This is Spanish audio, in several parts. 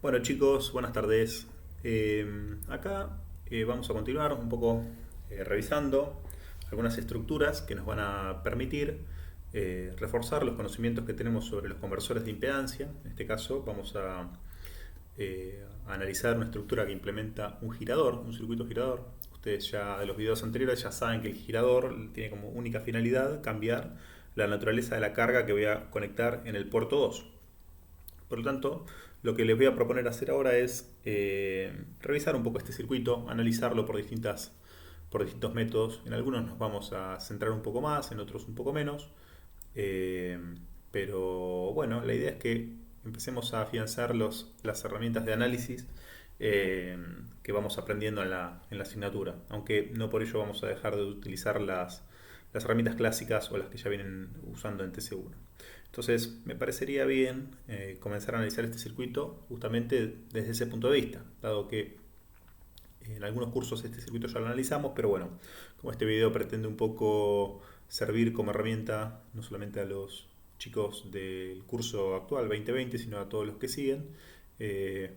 Bueno chicos, buenas tardes. Acá vamos a continuar un poco revisando algunas estructuras que nos van a permitir reforzar los conocimientos que tenemos sobre los conversores de impedancia. En este caso vamos a analizar una estructura que implementa un girador, un circuito girador. Ustedes ya de los videos anteriores ya saben que el girador tiene como única finalidad cambiar la naturaleza de la carga que voy a conectar en el puerto 2. Por lo tanto, lo que les voy a proponer hacer ahora es revisar un poco este circuito, analizarlo por distintos métodos. En algunos nos vamos a centrar un poco más, en otros un poco menos. Eh, pero bueno, la idea es que empecemos a afianzar las herramientas de análisis eh, que vamos aprendiendo en la asignatura. Aunque no por ello vamos a dejar de utilizar las herramientas clásicas o las que ya vienen usando en TC1. Entonces, me parecería bien comenzar a analizar este circuito justamente desde ese punto de vista, dado que en algunos cursos este circuito ya lo analizamos, pero bueno, como este video pretende un poco servir como herramienta no solamente a los chicos del curso actual 2020, sino a todos los que siguen,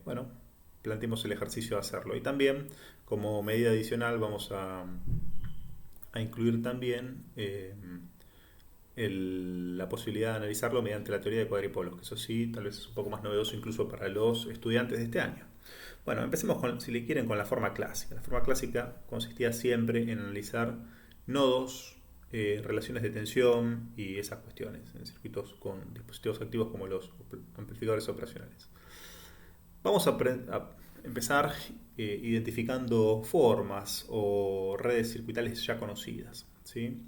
bueno, planteemos el ejercicio de hacerlo. Y también, como medida adicional, vamos a incluir también la posibilidad de analizarlo mediante la teoría de cuadripolos, que eso sí, tal vez es un poco más novedoso incluso para los estudiantes de este año. Bueno, empecemos con, si le quieren, con la forma clásica. La forma clásica consistía siempre en analizar nodos, relaciones de tensión y esas cuestiones en circuitos con dispositivos activos como los amplificadores operacionales. Vamos a empezar identificando formas o redes circuitales ya conocidas, ¿sí?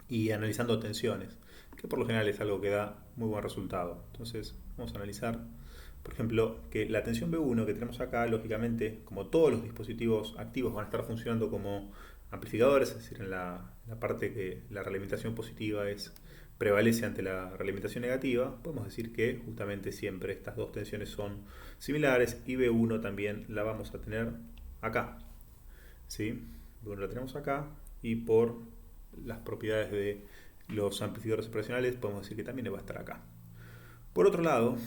Y analizando tensiones, que por lo general es algo que da muy buen resultado. Entonces vamos a analizar, por ejemplo, que la tensión B1 que tenemos acá, lógicamente, como todos los dispositivos activos van a estar funcionando como amplificadores, es decir, en la parte que la realimentación positiva prevalece ante la realimentación negativa, podemos decir que justamente siempre estas dos tensiones son similares y B1 también la vamos a tener acá. ¿Sí? B1 la tenemos acá y por las propiedades de los amplificadores operacionales podemos decir que también va a estar acá. Por otro lado,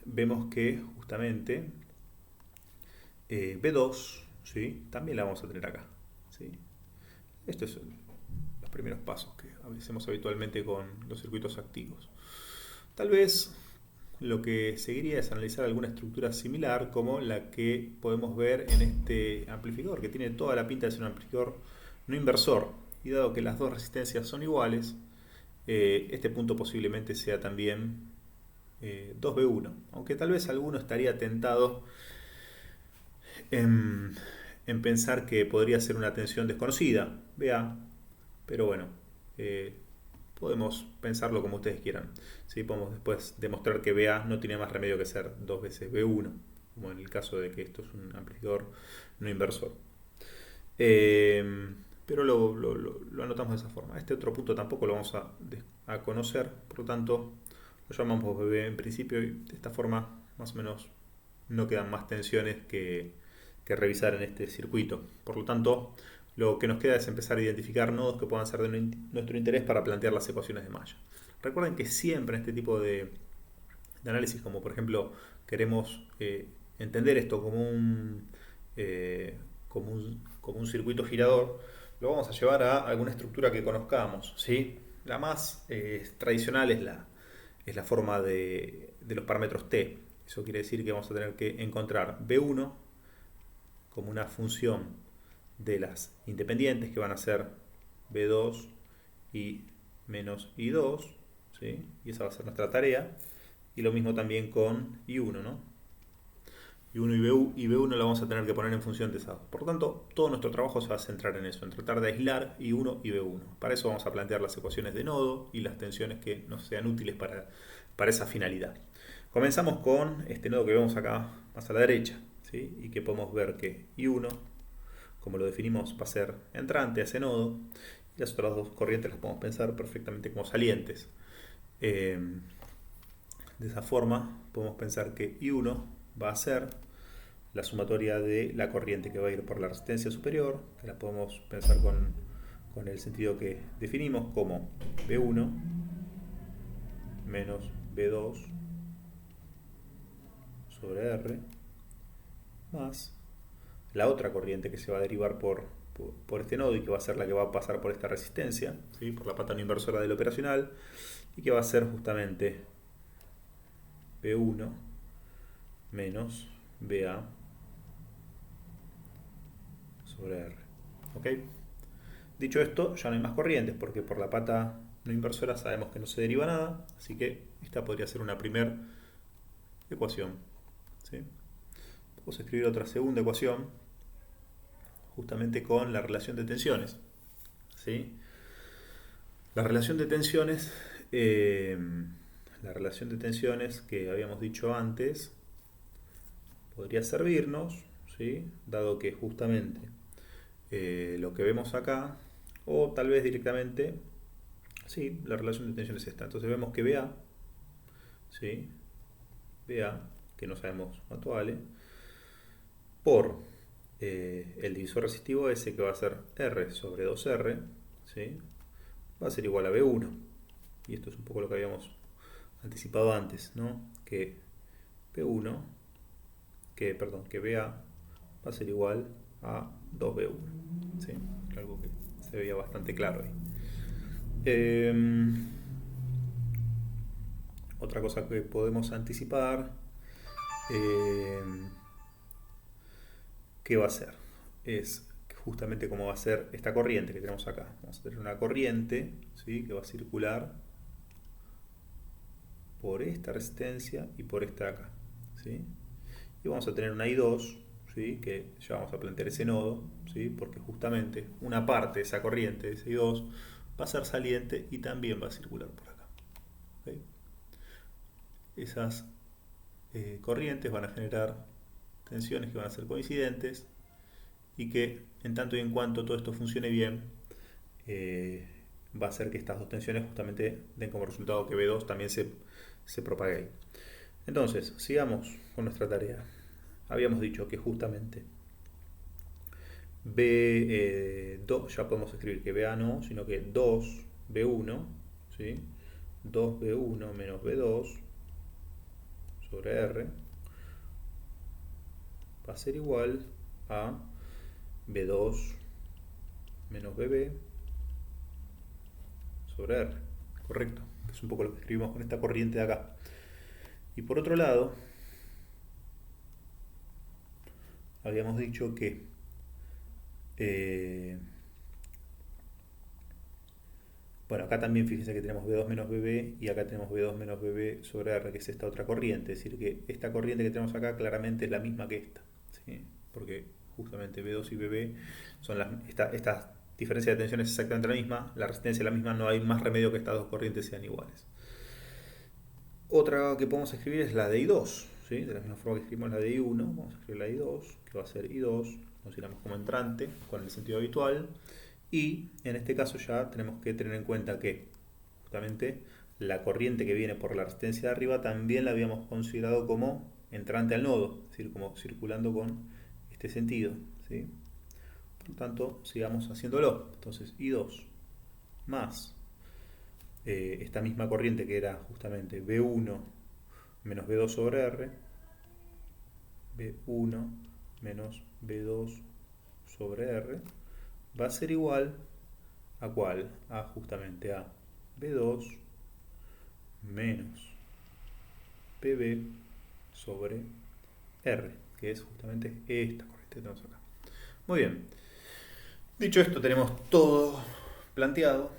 vemos que justamente B2, ¿sí? También la vamos a tener acá, ¿sí? Estos son los primeros pasos que hacemos habitualmente con los circuitos activos. Tal vez lo que seguiría es analizar alguna estructura similar como la que podemos ver en este amplificador, que tiene toda la pinta de ser un amplificador no inversor. Y dado que las dos resistencias son iguales, este punto posiblemente sea también 2B1. Aunque tal vez alguno estaría tentado en, en pensar que podría ser una tensión desconocida, BA, pero bueno, eh, podemos pensarlo como ustedes quieran. ¿Sí? Podemos después demostrar que BA no tiene más remedio que ser dos veces B1, como en el caso de que esto es un amplificador no inversor. Pero lo anotamos de esa forma. Este otro punto tampoco lo vamos a conocer, por lo tanto lo llamamos BB en principio y de esta forma más o menos no quedan más tensiones que revisar en este circuito. Por lo tanto, lo que nos queda es empezar a identificar nodos que puedan ser de nuestro interés para plantear las ecuaciones de Maya. Recuerden que siempre en este tipo de análisis, como por ejemplo queremos entender esto como un circuito girador, lo vamos a llevar a alguna estructura que conozcamos, ¿sí? La más tradicional es la forma de los parámetros T. Eso quiere decir que vamos a tener que encontrar B1 como una función de las independientes que van a ser B2 y menos I2, ¿sí? Y esa va a ser nuestra tarea. Y lo mismo también con I1, ¿no? I1 y B1 lo vamos a tener que poner en función de esas. Por lo tanto, todo nuestro trabajo se va a centrar en eso, en tratar de aislar I1 y B1. Para eso vamos a plantear las ecuaciones de nodo y las tensiones que nos sean útiles para esa finalidad. Comenzamos con este nodo que vemos acá más a la derecha, ¿sí? Y que podemos ver que I1, como lo definimos, va a ser entrante a ese nodo, y las otras dos corrientes las podemos pensar perfectamente como salientes. De esa forma podemos pensar que I1 va a ser la sumatoria de la corriente que va a ir por la resistencia superior, que la podemos pensar con el sentido que definimos como B1 menos B2 sobre R más la otra corriente que se va a derivar por este nodo y que va a ser la que va a pasar por esta resistencia, ¿sí? Por la pata no inversora del operacional, y que va a ser justamente B1 menos BA sobre R. ¿Ok? Dicho esto, ya no hay más corrientes porque por la pata no inversora sabemos que no se deriva nada, así que esta podría ser una primera ecuación. ¿Sí? Vamos a escribir otra segunda ecuación justamente con la relación de tensiones. ¿Sí? La relación de tensiones, que habíamos dicho antes podría servirnos, ¿sí? Dado que justamente lo que vemos acá, o tal vez directamente, sí, la relación de tensión es esta. Entonces vemos que BA, ¿sí? BA, que no sabemos cuánto vale, por el divisor resistivo S, que va a ser R sobre 2R, ¿sí? Va a ser igual a B1. Y esto es un poco lo que habíamos anticipado antes, ¿no? Que B1, que BA va a ser igual a 2B1. ¿Sí? Algo que se veía bastante claro ahí. Otra cosa que podemos anticipar, ¿qué va a ser? Es justamente cómo va a ser esta corriente que tenemos acá. Vamos a tener una corriente, ¿sí? Que va a circular por esta resistencia y por esta de acá, ¿sí? Y vamos a tener una I2, ¿sí? Que ya vamos a plantear ese nodo, ¿sí? Porque justamente una parte de esa corriente, de ese I2, va a ser saliente y también va a circular por acá. ¿Okay? Esas corrientes van a generar tensiones que van a ser coincidentes y que en tanto y en cuanto todo esto funcione bien, va a hacer que estas dos tensiones justamente den como resultado que B2 también se propague ahí. Entonces, sigamos con nuestra tarea. Habíamos dicho que justamente B2, ya podemos escribir que BA no, sino que 2B1, ¿sí? 2B1 menos B2 sobre R va a ser igual a B2 menos BB sobre R, correcto, que es un poco lo que escribimos con esta corriente de acá. Y por otro lado, habíamos dicho que bueno, acá también fíjense que tenemos B2 menos BB y acá tenemos B2 menos BB sobre R, que es esta otra corriente. Es decir, que esta corriente que tenemos acá claramente es la misma que esta, ¿sí? Porque justamente B2 y BB son estas diferencias de tensión es exactamente la misma, la resistencia es la misma, no hay más remedio que estas dos corrientes sean iguales. Otra que podemos escribir es la de I2, ¿sí? De la misma forma que escribimos la de I1, vamos a escribir la de I2, que va a ser I2, consideramos como entrante, con el sentido habitual. Y en este caso ya tenemos que tener en cuenta que justamente la corriente que viene por la resistencia de arriba también la habíamos considerado como entrante al nodo, es decir, como circulando con este sentido, ¿sí? Por lo tanto, sigamos haciéndolo. Entonces, I2 más esta misma corriente que era justamente B1 menos B2 sobre R, B1 menos B2 sobre R, va a ser igual a ¿cuál? A justamente a B2 menos PB sobre R, que es justamente esta corriente que tenemos acá. Muy bien. Dicho esto, tenemos todo planteado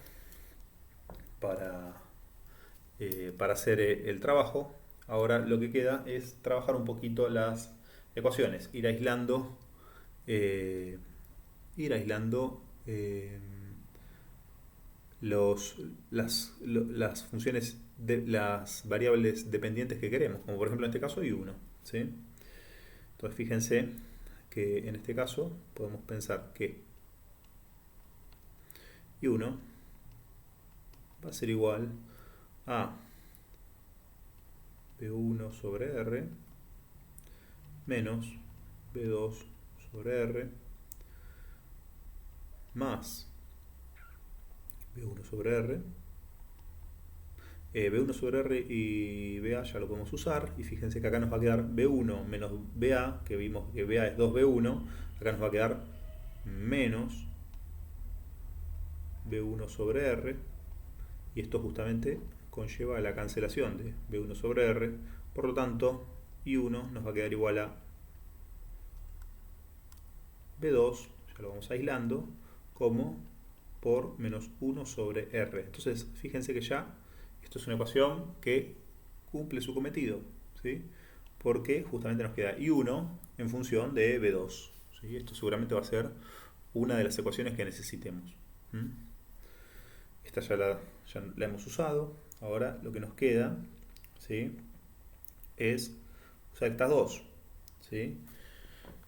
para hacer el trabajo. Ahora lo que queda es trabajar un poquito las ecuaciones, ir aislando eh, eh, las funciones de las variables dependientes que queremos, como por ejemplo en este caso I1, ¿sí? Entonces fíjense que en este caso podemos pensar que I1 va a ser igual a B1 sobre R menos B2 sobre R más B1 sobre R. B1 sobre R y BA ya lo podemos usar. Y fíjense que acá nos va a quedar B1 menos BA, que vimos que BA es 2B1. Acá nos va a quedar menos B1 sobre R. Y esto justamente conlleva la cancelación de B1 sobre R. Por lo tanto, I1 nos va a quedar igual a B2, ya lo vamos aislando, como por menos 1 sobre R. Entonces, fíjense que ya esto es una ecuación que cumple su cometido, ¿sí? Porque justamente nos queda I1 en función de B2, ¿sí? Esto seguramente va a ser una de las ecuaciones que necesitemos. Esta ya la hemos usado. Ahora lo que nos queda, ¿sí?, es usar estas dos, ¿sí?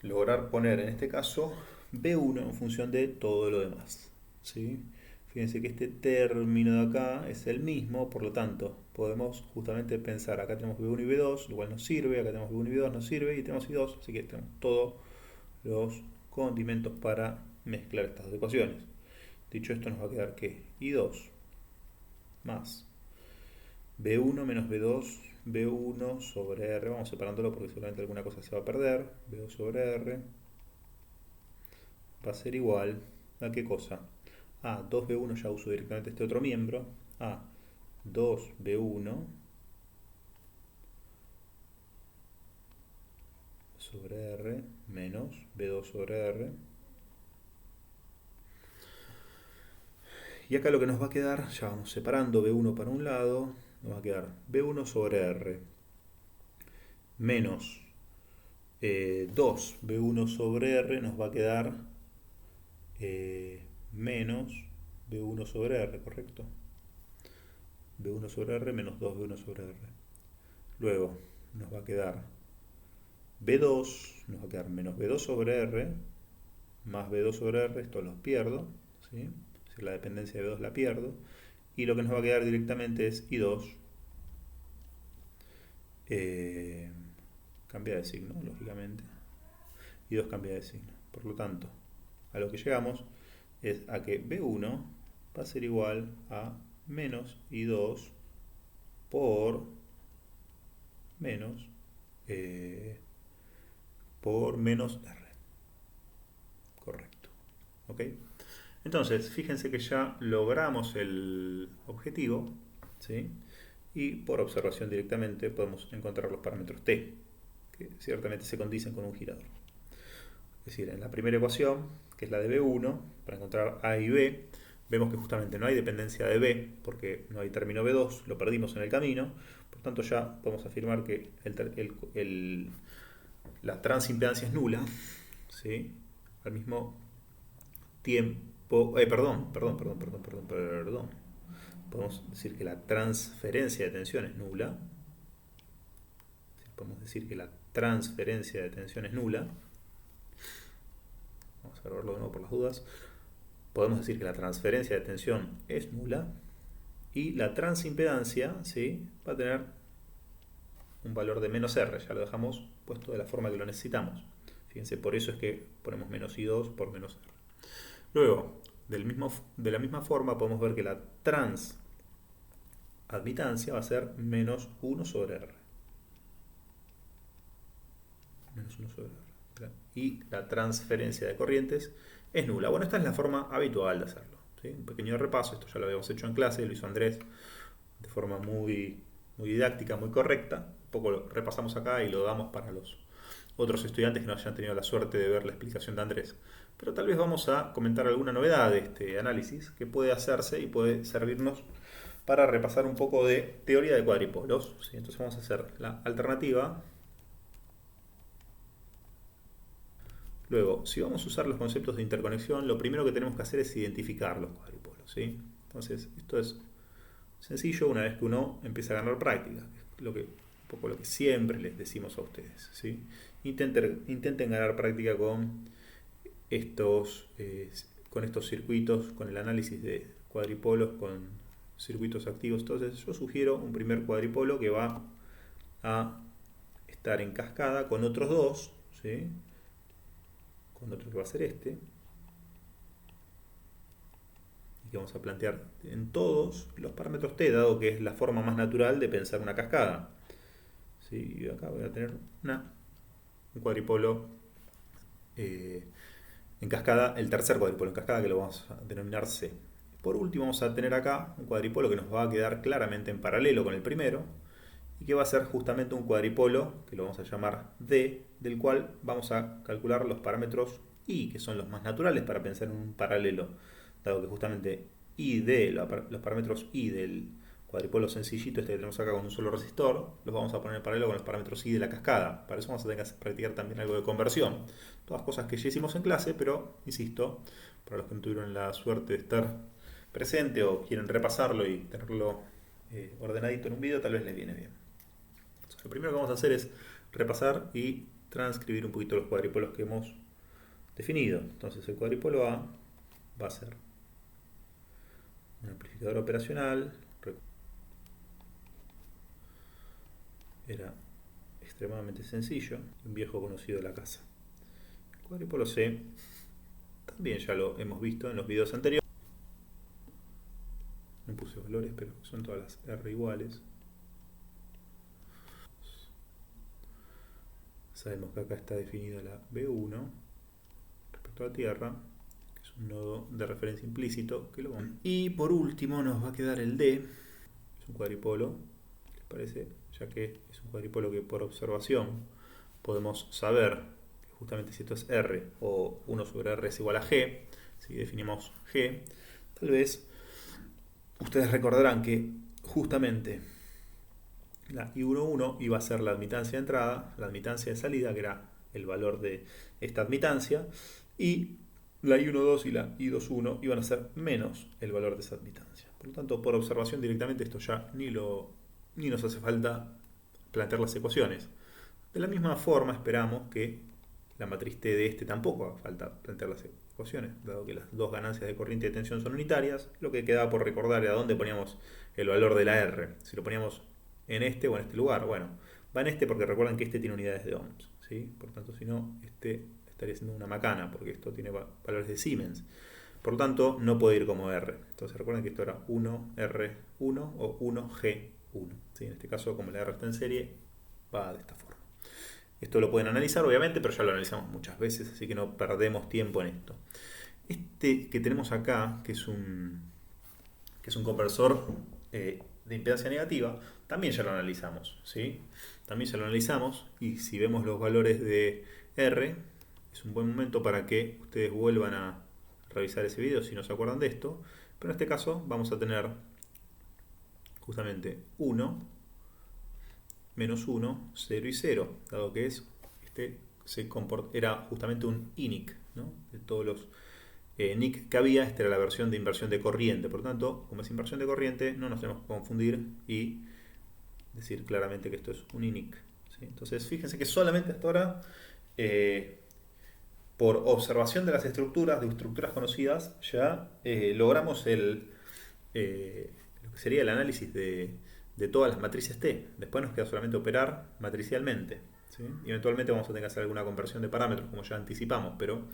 Lograr poner en este caso B1 en función de todo lo demás, ¿sí? Fíjense que este término de acá es el mismo, por lo tanto podemos justamente pensar, acá tenemos B1 y B2, lo cual nos sirve, acá tenemos B1 y B2, nos sirve, y tenemos I2, así que tenemos todos los condimentos para mezclar estas dos ecuaciones. Dicho esto, nos va a quedar que I2 más B1 menos B2, B1 sobre R, vamos separándolo porque seguramente alguna cosa se va a perder, B2 sobre R va a ser igual a ¿qué cosa? A 2B1, ya uso directamente este otro miembro, a 2B1 sobre R menos B2 sobre R. Y acá lo que nos va a quedar, ya vamos separando B1 para un lado, nos va a quedar B1 sobre R menos 2B1 sobre R, nos va a quedar menos B1 sobre R, ¿correcto? B1 sobre R menos 2B1 sobre R. Luego nos va a quedar B2, nos va a quedar menos B2 sobre R más B2 sobre R, esto los pierdo, ¿sí? Es decir, la dependencia de B2 la pierdo. Y lo que nos va a quedar directamente es I2. Cambia de signo, lógicamente. I2 cambia de signo. Por lo tanto, a lo que llegamos es a que B1 va a ser igual a menos I2 por menos R. Correcto. ¿Ok? Entonces, fíjense que ya logramos el objetivo, ¿sí? Y por observación directamente podemos encontrar los parámetros t, que ciertamente se condicen con un girador. Es decir, en la primera ecuación, que es la de B1, para encontrar A y B, vemos que justamente no hay dependencia de B, porque no hay término B2, lo perdimos en el camino. Por tanto, ya podemos afirmar que la transimpedancia es nula, ¿sí? Al mismo tiempo, perdón. Podemos decir que la transferencia de tensión es nula. Podemos decir que la transferencia de tensión es nula. Vamos a verlo de nuevo por las dudas. Podemos decir que la transferencia de tensión es nula. Y la transimpedancia, ¿sí?, va a tener un valor de menos R. Ya lo dejamos puesto de la forma que lo necesitamos. Fíjense, por eso es que ponemos menos I2 por menos R. Luego, de la misma forma, podemos ver que la transadmitancia va a ser menos 1 sobre R. Menos 1 sobre R. Y la transferencia de corrientes es nula. Bueno, esta es la forma habitual de hacerlo, ¿sí? Un pequeño repaso, esto ya lo habíamos hecho en clase, lo hizo Andrés de forma muy didáctica, muy correcta. Un poco lo repasamos acá y lo damos para los otros estudiantes que no hayan tenido la suerte de ver la explicación de Andrés. Pero tal vez vamos a comentar alguna novedad de este análisis que puede hacerse y puede servirnos para repasar un poco de teoría de cuadripolos, ¿sí? Entonces vamos a hacer la alternativa. Luego, si vamos a usar los conceptos de interconexión, lo primero que tenemos que hacer es identificar los cuadripolos, ¿sí? Entonces, esto es sencillo una vez que uno empieza a ganar práctica, un poco lo que siempre les decimos a ustedes, ¿sí? Intenten ganar práctica con estos circuitos, con el análisis de cuadripolos, con circuitos activos. Entonces yo sugiero un primer cuadripolo que va a estar en cascada con otros dos, ¿sí?, con otro que va a ser este, y que vamos a plantear en todos los parámetros t, dado que es la forma más natural de pensar una cascada. ¿Sí? Y acá voy a tener un cuadripolo en cascada, el tercer cuadripolo en cascada, que lo vamos a denominar C. Por último vamos a tener acá un cuadripolo que nos va a quedar claramente en paralelo con el primero y que va a ser justamente un cuadripolo que lo vamos a llamar D, del cual vamos a calcular los parámetros I, que son los más naturales para pensar en un paralelo, dado que justamente I de los parámetros I del cuadripolo sencillito este que tenemos acá con un solo resistor, los vamos a poner en paralelo con los parámetros I de la cascada. Para eso vamos a tener que practicar también algo de conversión. Todas cosas que ya hicimos en clase, pero insisto, para los que no tuvieron la suerte de estar presente o quieren repasarlo y tenerlo ordenadito en un video, tal vez les viene bien. Entonces, lo primero que vamos a hacer es repasar y transcribir un poquito los cuadripolos que hemos definido. Entonces el cuadripolo A va a ser un amplificador operacional, era extremadamente sencillo, un viejo conocido de la casa. El cuadripolo C también ya lo hemos visto en los videos anteriores. No puse valores, pero son todas las R iguales. Sabemos que acá está definida la B1 respecto a la Tierra, que es un nodo de referencia implícito. Y por último nos va a quedar el D, es un cuadripolo, ¿les parece? Ya que es un cuadripolo que por observación podemos saber que justamente si esto es R o 1 sobre R es igual a G, si definimos G, tal vez ustedes recordarán que justamente la I11 iba a ser la admitancia de entrada, la admitancia de salida, que era el valor de esta admitancia, y la I12 y la I21 iban a ser menos el valor de esa admitancia. Por lo tanto, por observación directamente esto ya ni nos hace falta plantear las ecuaciones. De la misma forma esperamos que la matriz T de este tampoco haga falta plantear las ecuaciones, dado que las dos ganancias de corriente y de tensión son unitarias. Lo que quedaba por recordar era dónde poníamos el valor de la R. Si lo poníamos en este o en este lugar. Bueno, va en este porque recuerden que este tiene unidades de ohms, ¿sí? Por tanto, si no, este estaría siendo una macana, porque esto tiene valores de Siemens. Por lo tanto, no puede ir como R. Entonces recuerden que esto era 1R1 o 1G1. ¿Sí? En este caso, como la R está en serie, va de esta forma. Esto lo pueden analizar, obviamente, pero ya lo analizamos muchas veces, así que no perdemos tiempo en esto. Este que tenemos acá, que es un conversor de impedancia negativa, también ya lo analizamos, ¿sí? También ya lo analizamos y si vemos los valores de R, es un buen momento para que ustedes vuelvan a revisar ese video si no se acuerdan de esto, pero en este caso vamos a tener justamente 1, menos 1, 0 y 0, dado que era justamente un INIC, ¿no? De todos los NIC que había, esta era la versión de inversión de corriente. Por lo tanto, como es inversión de corriente, no nos tenemos que confundir y decir claramente que esto es un INIC, ¿sí? Entonces, fíjense que solamente hasta ahora, por observación de las estructuras, de estructuras conocidas, ya logramos lo que sería el análisis de todas las matrices T. Después nos queda solamente operar matricialmente, ¿sí? Y eventualmente vamos a tener que hacer alguna conversión de parámetros, como ya anticipamos, pero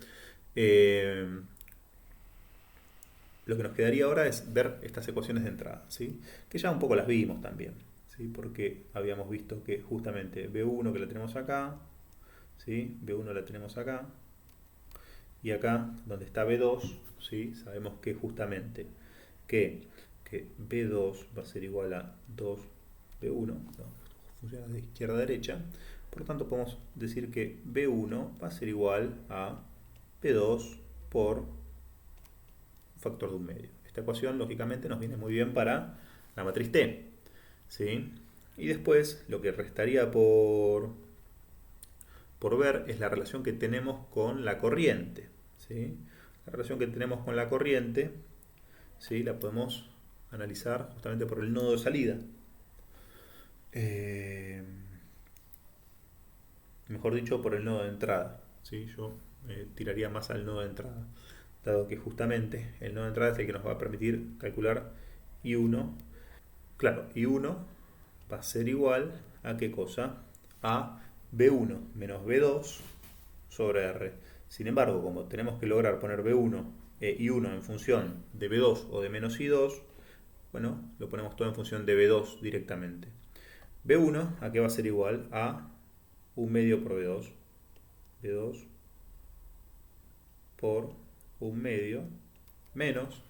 lo que nos quedaría ahora es ver estas ecuaciones de entrada, ¿sí? Que ya un poco las vimos también, ¿sí? Porque habíamos visto que justamente B1 que la tenemos acá, ¿sí? B1 la tenemos acá, y acá donde está B2, ¿sí? Sabemos que justamente que B2 va a ser igual a 2B1, ¿no? Funciona de izquierda a derecha, por lo tanto podemos decir que B1 va a ser igual a B2 por factor de un medio. Esta ecuación lógicamente nos viene muy bien para la matriz T, ¿sí? Y después lo que restaría por ver es la relación que tenemos con la corriente, ¿sí? La relación que tenemos con la corriente, ¿sí? La podemos analizar justamente por el nodo de salida. Mejor dicho, por el nodo de entrada, ¿sí? Yo tiraría más al nodo de entrada, dado que justamente el nodo de entrada es el que nos va a permitir calcular I1. Claro, I1 va a ser igual a ¿qué cosa? A B1 menos B2 sobre R. Sin embargo, como tenemos que lograr poner B1 I1 en función de B2 o de menos I2, bueno, lo ponemos todo en función de B2 directamente. B1, ¿a qué va a ser igual? A 1 medio por B2. B2 por 1 medio menos,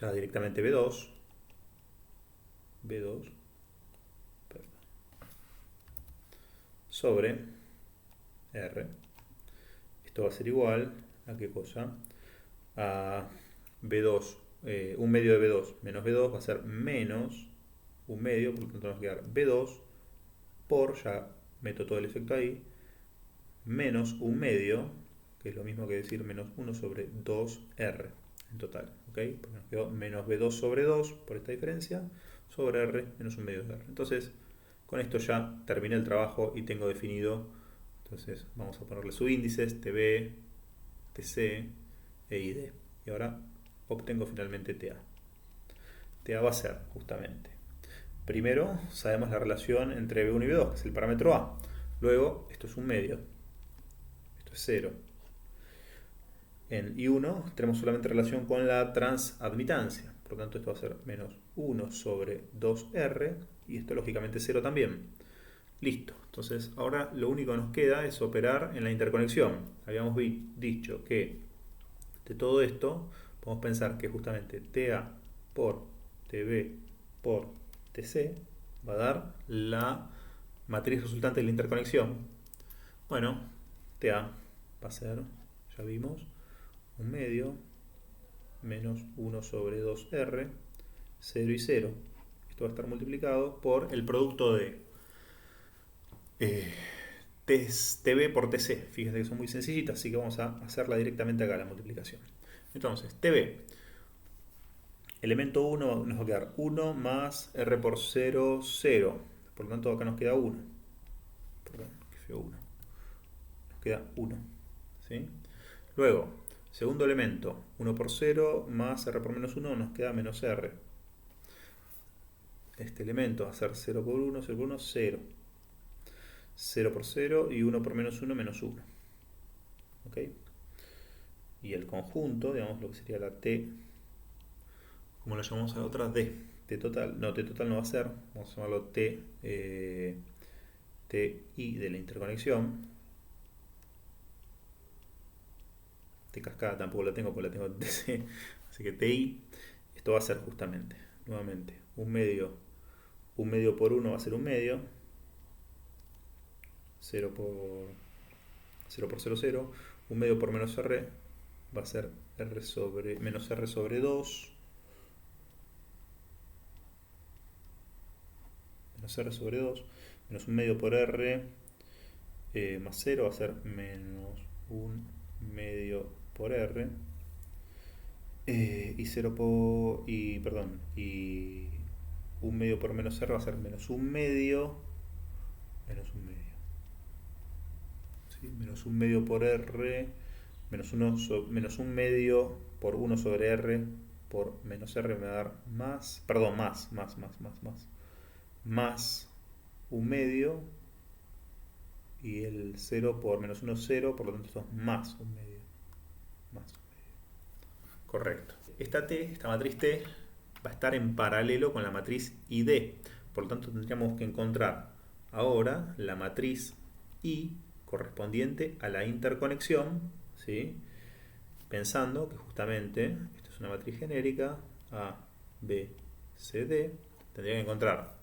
ya directamente B2, perdón, sobre R. Esto va a ser igual a qué cosa? A B2, 1 medio de B2 menos B2 va a ser menos 1 medio, por lo tanto nos va a quedar B2 por, ya meto todo el efecto ahí, menos 1 medio, que es lo mismo que decir menos 1 sobre 2R en total, ¿ok? Porque nos quedó menos B2 sobre 2 por esta diferencia, sobre R menos 1 medio de R. Entonces, con esto ya terminé el trabajo y tengo definido, entonces vamos a ponerle subíndices, TB, TC e ID. Y ahora obtengo finalmente TA. TA va a ser justamente, primero sabemos la relación entre B1 y B2, que es el parámetro A. Luego, esto es un medio, esto es 0. En I1 tenemos solamente relación con la transadmitancia, por lo tanto esto va a ser menos 1 sobre 2R, y esto lógicamente 0 también. Listo, entonces ahora lo único que nos queda es operar en la interconexión. Habíamos dicho que de todo esto podemos pensar que justamente TA por TB por TC va a dar la matriz resultante de la interconexión. Bueno, TA va a ser, ya vimos, 1 medio menos 1 sobre 2R, 0 y 0. Esto va a estar multiplicado por el producto de TB por TC. Fíjense que son muy sencillitas, así que vamos a hacerla directamente acá, la multiplicación. Entonces, TB, elemento 1 nos va a quedar 1 más R por 0, 0. Por lo tanto, acá nos queda 1. Perdón, que feo 1. Nos queda 1. ¿Sí? Luego, segundo elemento, 1 por 0 más R por menos 1 nos queda menos R. Este elemento va a ser 0 por 1, 0 por 1, 0. 0 por 0 y 1 por menos 1, menos 1. ¿Ok? Y el conjunto, digamos lo que sería la T, como lo llamamos a la otra, D. T total, no, T total no va a ser, vamos a llamarlo T, TI de la interconexión. T cascada tampoco la tengo porque la tengo en TC, así que TI, esto va a ser justamente, nuevamente, 1 medio por 1 va a ser 1 medio, 0 por 0, 0, 1 medio por menos R va a ser R sobre, menos R sobre 2, menos R sobre 2, menos 1 medio por R más 0 va a ser menos 1 medio por R, y 0 por, y perdón, y 1 medio por menos R va a ser menos 1 medio, ¿sí? Menos 1 medio por R, menos 1 medio por 1 sobre R por menos R me va a dar más, perdón, más 1 medio, y el 0 por menos 1 0, por lo tanto esto es más 1 medio. Correcto. Esta matriz T va a estar en paralelo con la matriz ID. Por lo tanto tendríamos que encontrar ahora la matriz I correspondiente a la interconexión, ¿sí? Pensando que justamente esto es una matriz genérica A, B, C, D. Tendría que encontrar,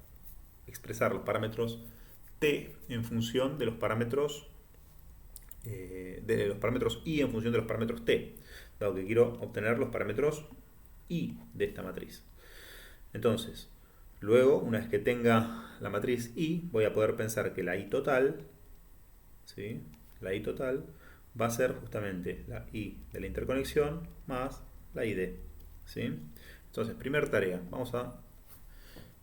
expresar los parámetros T en función de los parámetros I en función de los parámetros T, dado que quiero obtener los parámetros I de esta matriz. Entonces, luego, una vez que tenga la matriz I, voy a poder pensar que la I total, ¿sí? La I total va a ser justamente la I de la interconexión más la ID, ¿sí? Entonces, primera tarea, vamos a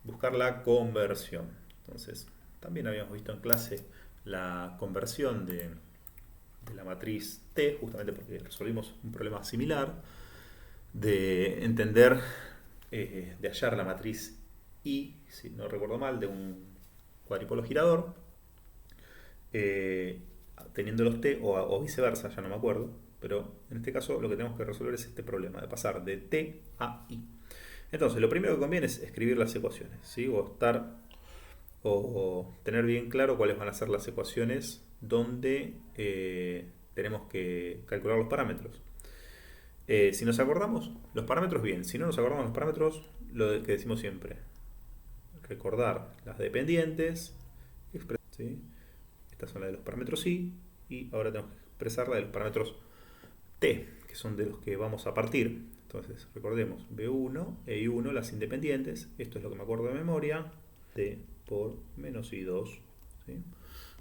buscar la conversión. Entonces, también habíamos visto en clase la conversión de la matriz T, justamente porque resolvimos un problema similar, de entender, de hallar la matriz I, si no recuerdo mal, de un cuadripolo girador, teniendo los T, o viceversa, ya no me acuerdo, pero en este caso lo que tenemos que resolver es este problema de pasar de t a i. Entonces, lo primero que conviene es escribir las ecuaciones, ¿sí? O tener bien claro cuáles van a ser las ecuaciones donde tenemos que calcular los parámetros. Si nos acordamos los parámetros, bien. Si no nos acordamos los parámetros, que decimos siempre, recordar las dependientes, ¿sí? Estas son las de los parámetros i, y ahora tenemos que expresar la de los parámetros t, que son de los que vamos a partir. Entonces, recordemos, b1 e i1, las independientes. Esto es lo que me acuerdo de memoria. T por menos i2. ¿Sí?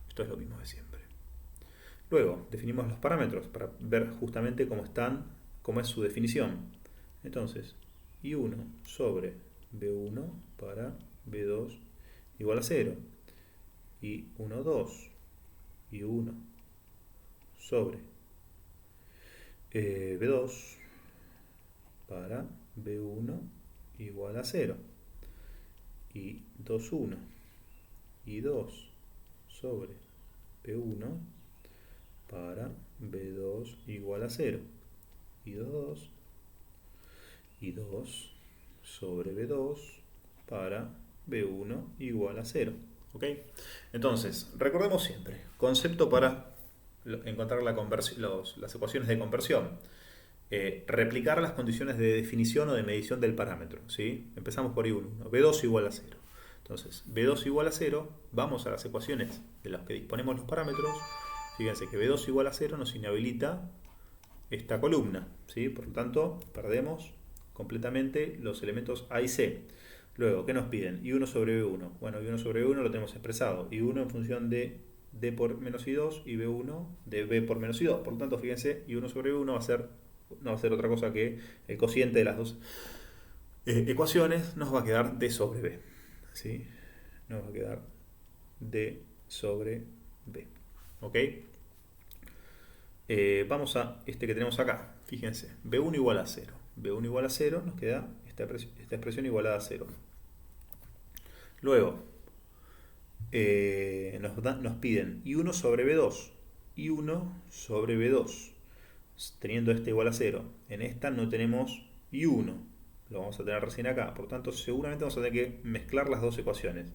Esto es lo mismo de siempre. Luego, definimos los parámetros para ver justamente cómo es su definición. Entonces, i1 sobre b1 para b2 igual a 0. i1, 2. i1 sobre b2 para b1 igual a 0. Y 2, 1. Y 2 sobre b1 para b2 igual a 0. Y 2. Y 2 sobre b2 para b1 igual a 0. ¿Ok? Entonces, recordemos siempre, concepto para encontrar las ecuaciones de conversión. Replicar las condiciones de definición o de medición del parámetro, ¿sí? Empezamos por I1, B2 igual a 0. Entonces, B2 igual a 0, vamos a las ecuaciones de las que disponemos los parámetros. Fíjense que B2 igual a 0 nos inhabilita esta columna, ¿sí? Por lo tanto, perdemos completamente los elementos A y C. Luego, ¿qué nos piden? I1 sobre B1. Bueno, I1 sobre B1 lo tenemos expresado. I1 en función de D por menos I2 y B1 de B por menos I2. Por lo tanto, fíjense, I1 sobre B1 no va a ser otra cosa que el cociente de las dos ecuaciones. Nos va a quedar D sobre B, ¿sí? Nos va a quedar D sobre B. ¿Ok? Vamos a este que tenemos acá. Fíjense, B1 igual a 0. B1 igual a 0, nos queda esta expresión igualada a 0. Luego, nos piden I1 sobre B2. I1 sobre B2. Teniendo este igual a 0. En esta no tenemos I1. Lo vamos a tener recién acá. Por tanto, seguramente vamos a tener que mezclar las dos ecuaciones.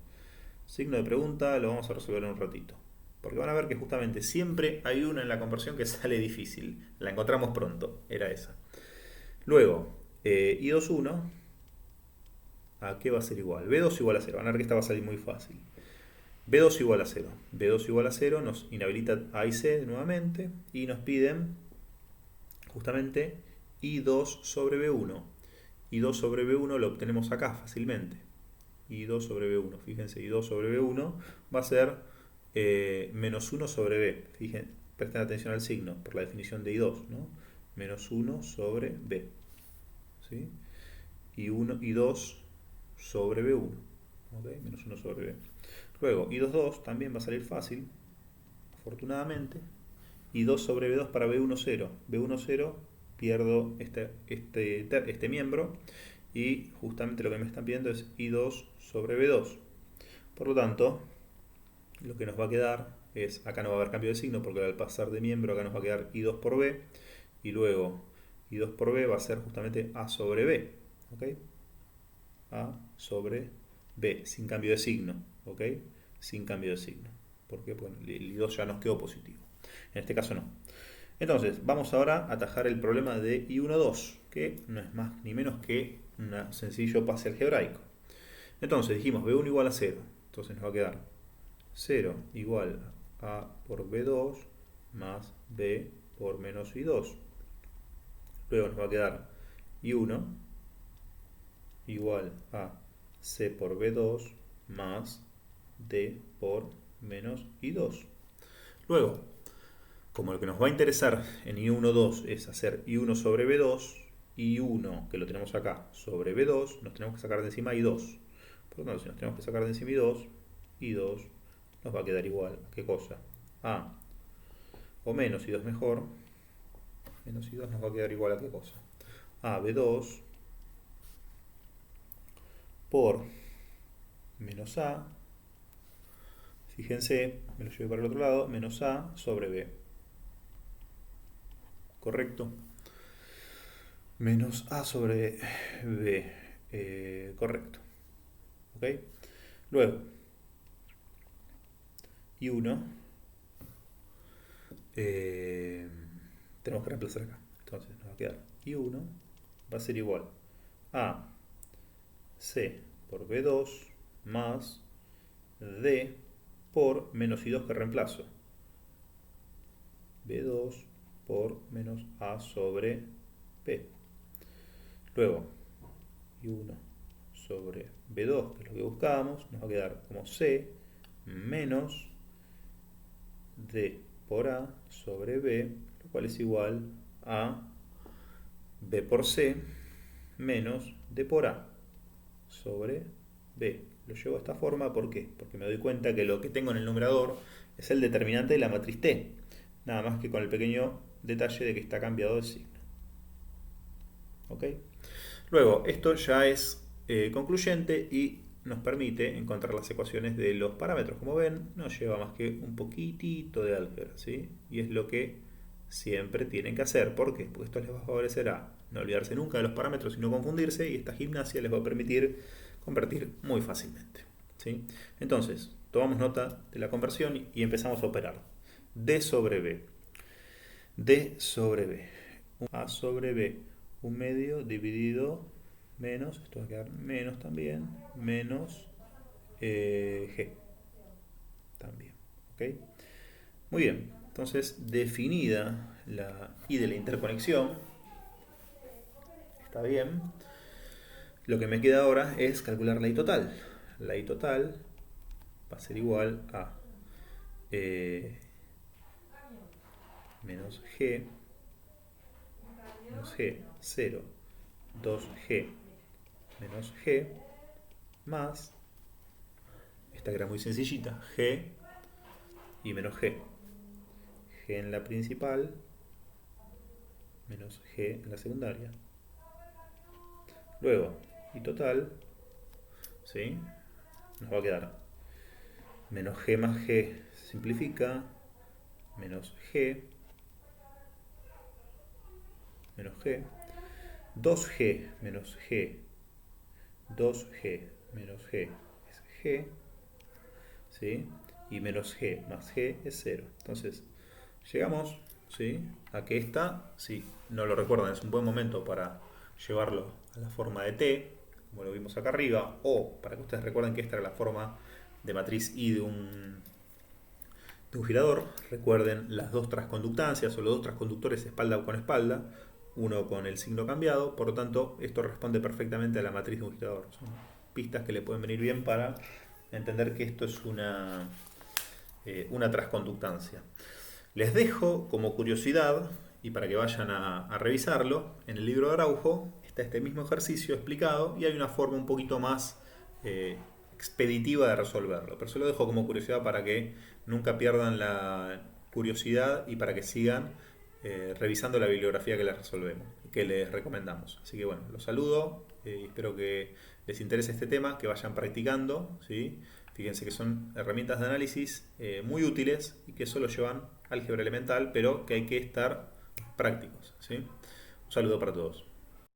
Signo de pregunta lo vamos a resolver en un ratito. Porque van a ver que justamente siempre hay una en la conversión que sale difícil. La encontramos pronto. Era esa. Luego, I2, 1. ¿A qué va a ser igual? B2 igual a 0. Van a ver que esta va a salir muy fácil. B2 igual a 0. B2 igual a 0 nos inhabilita A y C nuevamente. Y nos piden justamente I2 sobre B1. I2 sobre B1 lo obtenemos acá fácilmente. I2 sobre B1. Fíjense, I2 sobre B1 va a ser menos 1 sobre B. Fíjense, presten atención al signo por la definición de I2, ¿no? Menos 1 sobre B. ¿Sí? I2 sobre B1. ¿Okay? Menos 1 sobre B. Luego, I2, 2 también va a salir fácil, afortunadamente. I2 sobre B2 para B1, 0. B1, 0, pierdo este miembro. Y justamente lo que me están pidiendo es I2 sobre B2. Por lo tanto, lo que nos va a quedar es, acá no va a haber cambio de signo porque al pasar de miembro acá nos va a quedar I2 por B. Y luego I2 por B va a ser justamente A sobre B. ¿Ok? A sobre B, sin cambio de signo. ¿Ok? Sin cambio de signo. Porque bueno, el I2 ya nos quedó positivo. En este caso no. Entonces, vamos ahora a atajar el problema de I1, 2, que no es más ni menos que un sencillo pase algebraico. Entonces, dijimos B1 igual a 0. Entonces nos va a quedar 0 igual a A por B2 más B por menos I2. Luego nos va a quedar I1 igual a C por B2 más D por menos I2. Luego, como lo que nos va a interesar en I1, 2 es hacer I1 sobre B2, I1, que lo tenemos acá, sobre B2, nos tenemos que sacar de encima I2. Por lo tanto, si nos tenemos que sacar de encima I2 nos va a quedar igual. ¿Qué cosa? A o menos I2 mejor. Menos I2 nos va a quedar igual a qué cosa? A B2 por menos A. Fíjense, me lo llevo para el otro lado, menos A sobre B. correcto. Menos A sobre B, correcto. ¿Ok? Luego, y1, tenemos que reemplazar acá. Entonces nos va a quedar y1 va a ser igual a C por B2 más D por menos I2 que reemplazo. B2 por menos A sobre B. Luego, y1 sobre B2, que es lo que buscábamos, nos va a quedar como C menos D por A sobre B, lo cual es igual a B por C menos D por A sobre B. Lo llevo a esta forma, ¿por qué? Porque me doy cuenta que lo que tengo en el numerador es el determinante de la matriz T, nada más que con el pequeño detalle de que está cambiado de signo. ¿Ok? Luego, esto ya es concluyente y nos permite encontrar las ecuaciones de los parámetros. Como ven, no lleva más que un poquitito de álgebra, ¿sí? Y es lo que siempre tienen que hacer. ¿Por qué? Porque esto les va a favorecer a no olvidarse nunca de los parámetros y no confundirse, y esta gimnasia les va a permitir convertir muy fácilmente, ¿sí? Entonces, tomamos nota de la conversión y empezamos a operar. D sobre B. D sobre B. A sobre B. Un medio dividido menos, esto va a quedar menos también, menos G también, ¿ok? Muy bien, entonces definida la I de la interconexión, está bien. Lo que me queda ahora es calcular la I total. La I total va a ser igual a menos G 0, 2G menos G más, esta que era muy sencillita, G y menos G. G en la principal menos G en la secundaria. Luego, y total, ¿sí? Nos va a quedar menos G más G se simplifica, menos G, menos G, 2G menos G, 2G menos G es G, ¿sí? Y menos G más G es 0. Entonces, llegamos, ¿sí?, a que esta, si no lo recuerdan, es un buen momento para llevarlo a la forma de T, como lo vimos acá arriba, o para que ustedes recuerden que esta era la forma de matriz I de un girador. Recuerden las dos transconductancias o los dos transconductores espalda con espalda, uno con el signo cambiado, por lo tanto esto responde perfectamente a la matriz de un girador. Son pistas que le pueden venir bien para entender que esto es una transconductancia. Les dejo como curiosidad, y para que vayan a revisarlo, en el libro de Araujo está este mismo ejercicio explicado y hay una forma un poquito más expeditiva de resolverlo. Pero se lo dejo como curiosidad para que nunca pierdan la curiosidad y para que sigan revisando la bibliografía que les resolvemos, que les recomendamos. Así que bueno, los saludo y espero que les interese este tema, que vayan practicando, ¿sí? Fíjense que son herramientas de análisis muy útiles y que solo llevan álgebra elemental, pero que hay que estar prácticos, ¿sí? Un saludo para todos.